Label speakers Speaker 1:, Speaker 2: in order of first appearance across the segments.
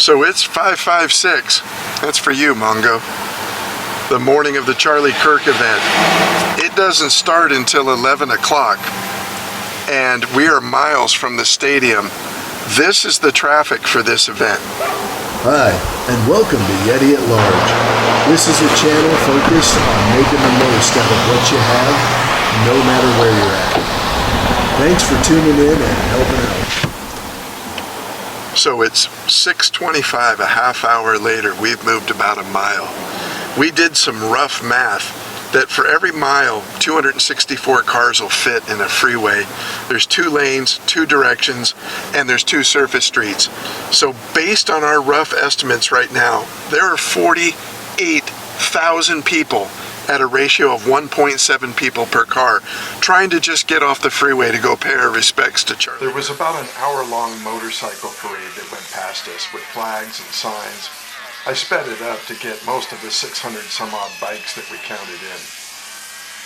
Speaker 1: So it's 5:56. That's for you, Mongo. The morning of the Charlie Kirk event. It doesn't start until 11 o'clock, and we are miles from the stadium. This is the traffic for this event.
Speaker 2: Hi, and welcome to Yeti at Large. This is a channel focused on making the most out of what you have, no matter where you're at. Thanks for tuning in and helping out.
Speaker 1: So it's 6:25, a half hour later. We've moved about a mile. We did some rough math that for every mile, 264 cars will fit in a freeway. There's 2 lanes, 2 directions, and there's 2 surface streets. So based on our rough estimates right now, there are 48,000 people at a ratio of 1.7 people per car trying to just get off the freeway to go pay our respects to Charlie. There was about an hour-long motorcycle parade that went past us with flags and signs. I sped it up to get most of the 600 some odd bikes that we counted in.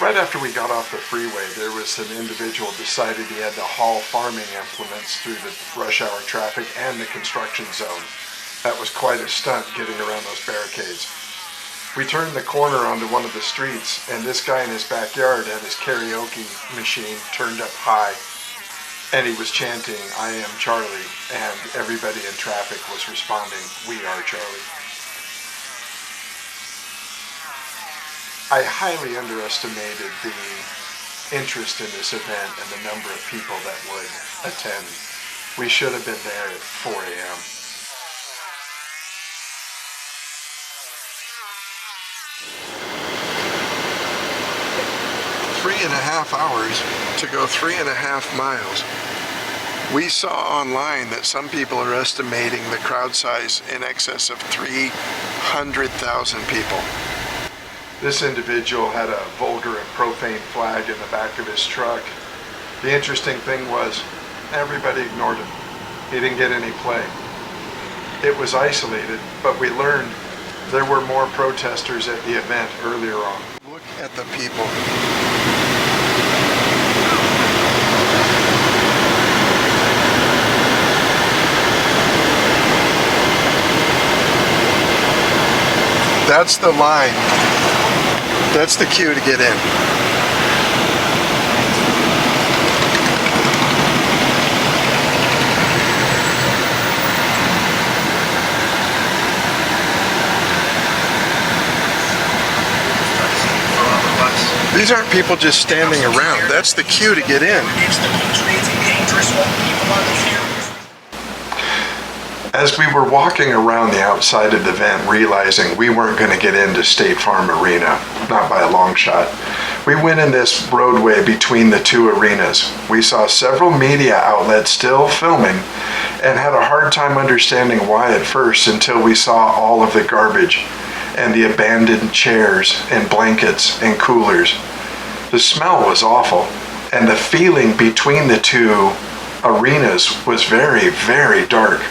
Speaker 1: Right after we got off the freeway, there was an individual decided he had to haul farming implements through the rush hour traffic and the construction zone. That was quite a stunt getting around those barricades. We turned the corner onto one of the streets, and this guy in his backyard had his karaoke machine turned up high, and he was chanting, "I am Charlie," and everybody in traffic was responding, "We are Charlie." I highly underestimated the interest in this event and the number of people that would attend. We should have been there at 4 a.m. 3.5 hours to go 3.5 miles. We saw online that some people are estimating the crowd size in excess of 300,000 people. This individual had a vulgar and profane flag in the back of his truck. The interesting thing was, everybody ignored him. He didn't get any play. It was isolated, but we learned there were more protesters at the event earlier on. Look at the people. That's the line. That's the queue to get in. These aren't people just standing around. That's the queue to get in. As we were walking around the outside of the event, realizing we weren't going to get into State Farm Arena, not by a long shot, we went in this roadway between the 2 arenas. We saw several media outlets still filming and had a hard time understanding why at first, until we saw all of the garbage and the abandoned chairs and blankets and coolers. The smell was awful, and the feeling between the 2 arenas was very, very dark.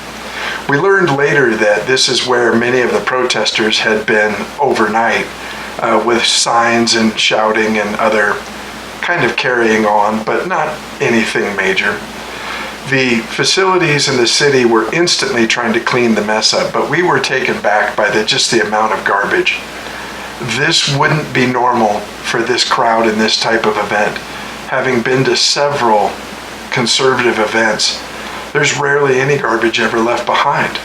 Speaker 1: We learned later that this is where many of the protesters had been overnight, with signs and shouting and other kind of carrying on, but not anything major. The facilities in the city were instantly trying to clean the mess up, but we were taken back by just the amount of garbage. This wouldn't be normal for this crowd in this type of event. Having been to several conservative events, there's rarely any garbage ever left behind.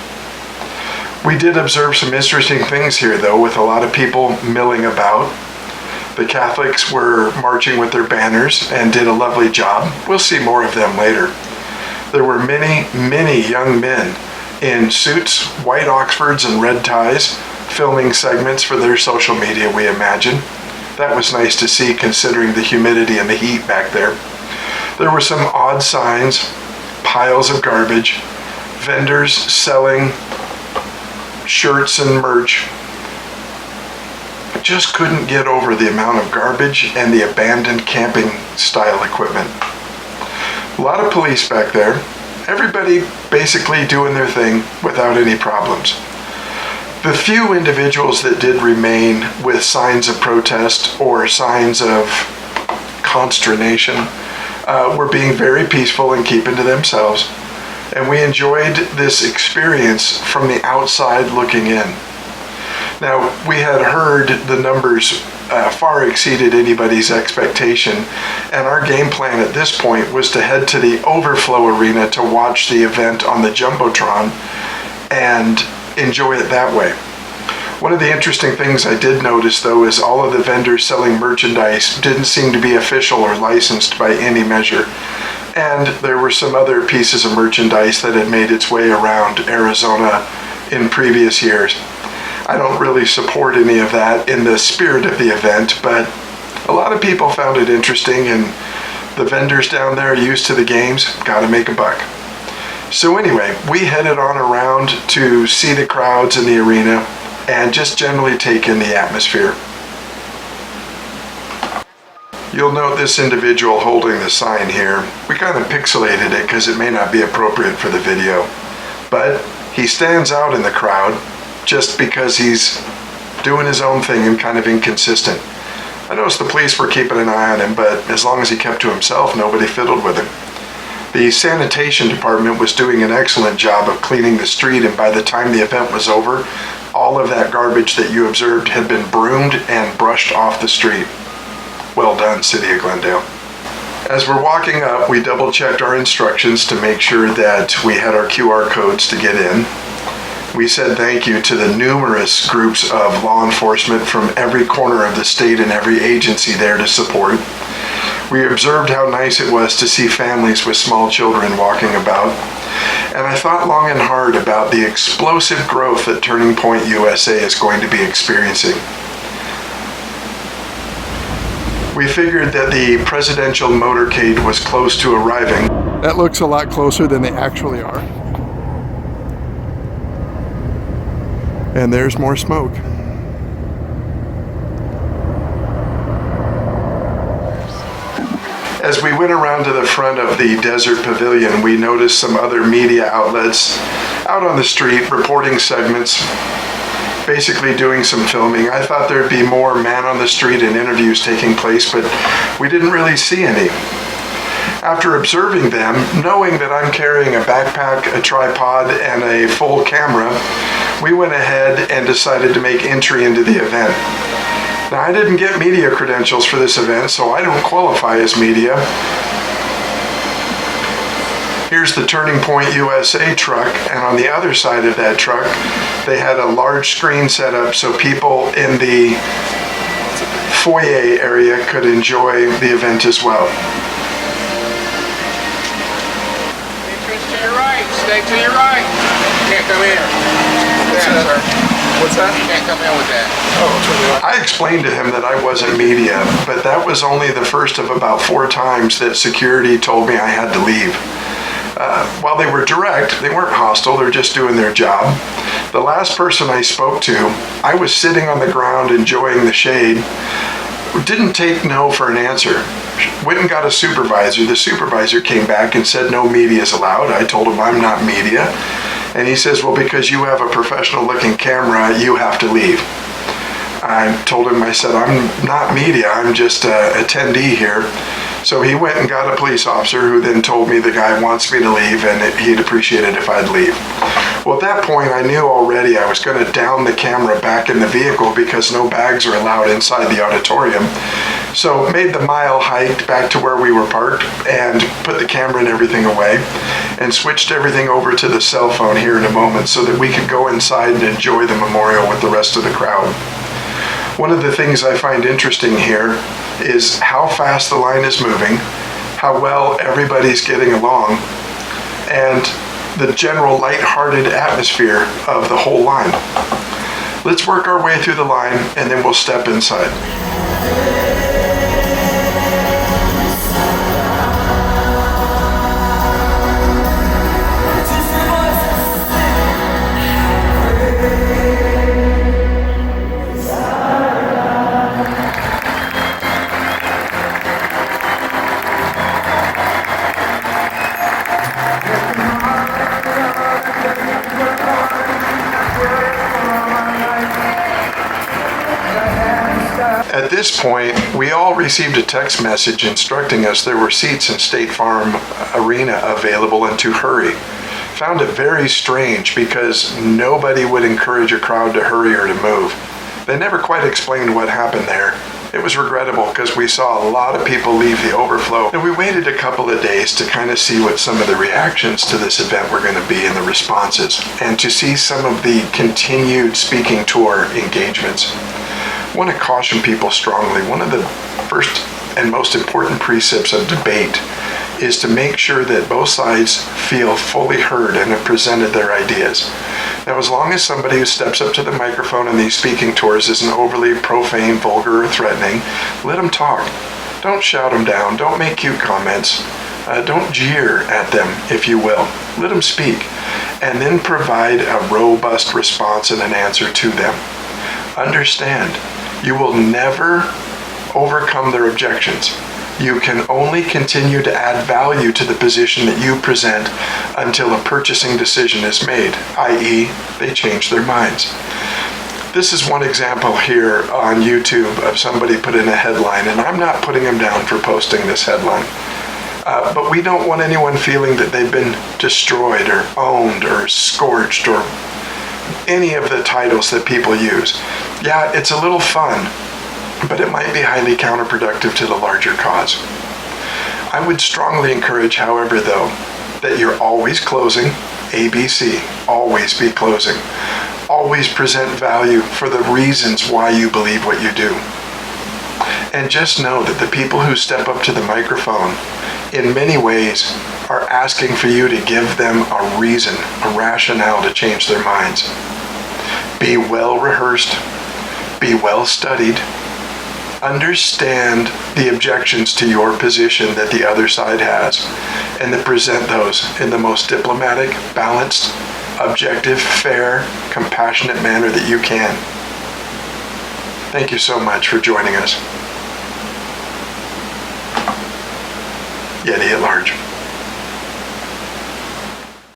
Speaker 1: We did observe some interesting things here, though, with a lot of people milling about. The Catholics were marching with their banners and did a lovely job. We'll see more of them later. There were many, many young men in suits, white Oxfords and red ties, filming segments for their social media, we imagine. That was nice to see, considering the humidity and the heat back there. There were some odd signs, piles of garbage, vendors selling shirts and merch. I just couldn't get over the amount of garbage and the abandoned camping style equipment. A lot of police back there. Everybody basically doing their thing without any problems. The few individuals that did remain with signs of protest or signs of consternation were being very peaceful and keeping to themselves. and we enjoyed this experience from the outside looking in. Now, we had heard the numbers far exceeded anybody's expectation, and our game plan at this point was to head to the overflow arena to watch the event on the Jumbotron and enjoy it that way. One of the interesting things I did notice, though, is all of the vendors selling merchandise didn't seem to be official or licensed by any measure. And there were some other pieces of merchandise that had made its way around Arizona in previous years. I don't really support any of that in the spirit of the event, but a lot of people found it interesting, and the vendors down there used to the games, gotta make a buck. So anyway, we headed on around to see the crowds in the arena and just generally take in the atmosphere. You'll note this individual holding the sign here. We kind of pixelated it because it may not be appropriate for the video, but he stands out in the crowd just because he's doing his own thing and kind of inconsistent. I noticed the police were keeping an eye on him, but as long as he kept to himself, nobody fiddled with him. The sanitation department was doing an excellent job of cleaning the street, and by the time the event was over, all of that garbage that you observed had been broomed and brushed off the street. Well done, City of Glendale. As we're walking up, we double-checked our instructions to make sure that we had our QR codes to get in. We said thank you to the numerous groups of law enforcement from every corner of the state and every agency there to support. We observed how nice it was to see families with small children walking about. And I thought long and hard about the explosive growth that Turning Point USA is going to be experiencing. We figured that the presidential motorcade was close to arriving. That looks a lot closer than they actually are. And there's more smoke. As we went around to the front of the Desert Pavilion, we noticed some other media outlets out on the street reporting segments, basically doing some filming. I thought there'd be more man on the street and interviews taking place, but we didn't really see any. After observing them, knowing that I'm carrying a backpack, a tripod, and a full camera, we went ahead and decided to make entry into the event. Now, I didn't get media credentials for this event, so I don't qualify as media. Here's the Turning Point USA truck, and on the other side of that truck, they had a large screen set up so people in the foyer area could enjoy the event as well.
Speaker 3: Entrance to your right, stay to your right. Can't come in.
Speaker 4: What's that?
Speaker 3: You can't come in with that.
Speaker 4: Oh,
Speaker 1: I explained to him that I wasn't media, but that was only the first of about 4 times that security told me I had to leave. While they were direct, they weren't hostile, they're just doing their job. The last person I spoke to, I was sitting on the ground enjoying the shade, didn't take no for an answer. Went and got a supervisor. The supervisor came back and said no media is allowed. I told him I'm not media. And he says, well, because you have a professional looking camera, you have to leave. I told him, I said, I'm not media, I'm just an attendee here. So he went and got a police officer who then told me the guy wants me to leave and he'd appreciate it if I'd leave. Well, at that point, I knew already I was going to down the camera back in the vehicle because no bags are allowed inside the auditorium. So made the mile hike back to where we were parked and put the camera and everything away and switched everything over to the cell phone here in a moment so that we could go inside and enjoy the memorial with the rest of the crowd. One of the things I find interesting here is how fast the line is moving, how well everybody's getting along, and the general lighthearted atmosphere of the whole line. Let's work our way through the line and then we'll step inside. At this point, we all received a text message instructing us there were seats in State Farm Arena available and to hurry. found it very strange because nobody would encourage a crowd to hurry or to move. They never quite explained what happened there. It was regrettable because we saw a lot of people leave the overflow, and we waited a couple of days to kind of see what some of the reactions to this event were going to be and the responses, and to see some of the continued speaking tour engagements. I want to caution people strongly. One of the first and most important precepts of debate is to make sure that both sides feel fully heard and have presented their ideas. Now, as long as somebody who steps up to the microphone in these speaking tours isn't overly profane, vulgar, or threatening, let them talk. Don't shout them down. Don't make cute comments. Don't jeer at them, if you will. Let them speak, and then provide a robust response and an answer to them. Understand, you will never overcome their objections. You can only continue to add value to the position that you present until a purchasing decision is made, i.e., they change their minds. This is one example here on YouTube of somebody put in a headline, and I'm not putting them down for posting this headline. But we don't want anyone feeling that they've been destroyed or owned or scorched or any of the titles that people use. Yeah, it's a little fun, but it might be highly counterproductive to the larger cause. I would strongly encourage, however, though, that you're always closing, ABC, always be closing. Always present value for the reasons why you believe what you do. And just know that the people who step up to the microphone, in many ways, are asking for you to give them a reason, a rationale to change their minds. Be well rehearsed, be well studied, understand the objections to your position that the other side has, and then present those in the most diplomatic, balanced, objective, fair, compassionate manner that you can. Thank you so much for joining us. Yeti at large.